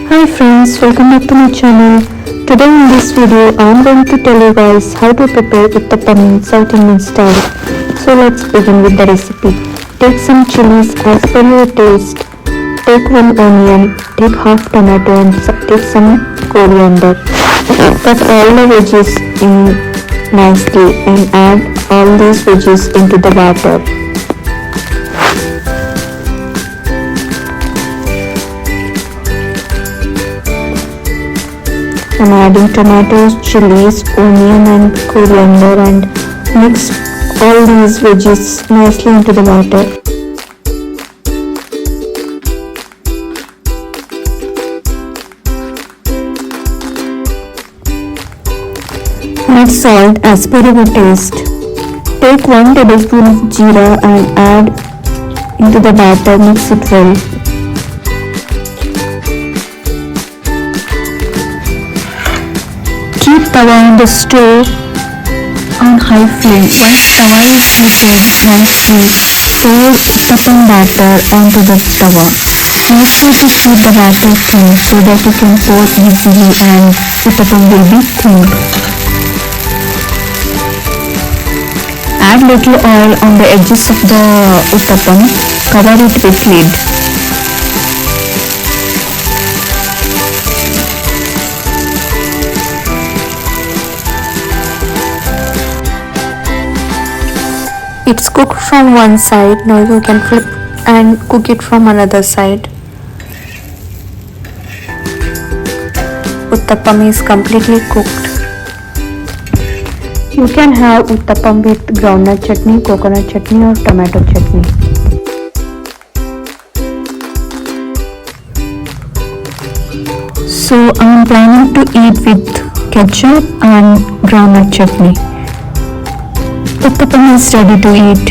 Hi friends, welcome back to my channel. Today in this video I am going to tell you guys how to prepare Uttappam in South Indian style. So let's begin with the recipe. Take some chilies as per your taste. Take one onion, take half tomato and take some coriander. Cut all the veggies in nicely and add all these veggies into the batter. I'm adding tomatoes, chilies, onion and coriander and mix all these veggies nicely into the batter. Add salt as per your taste. Take 1 tablespoon of jeera and add into the batter, mix it well. Keep tawa on the stove on high flame. Once tawa is heated nicely, pour uttappam batter onto the tawa. Make sure to keep the batter thin so that you can pour easily and uttappam will be thin. Add little oil on the edges of the uttappam. Cover it with lid. It's cooked from one side. Now you can flip and cook it from another side. Uttappam is completely cooked. You can have uttappam with groundnut chutney, coconut chutney or tomato chutney. So I am planning to eat with ketchup and groundnut chutney. Uttappam is ready to eat.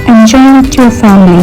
Enjoy with your family.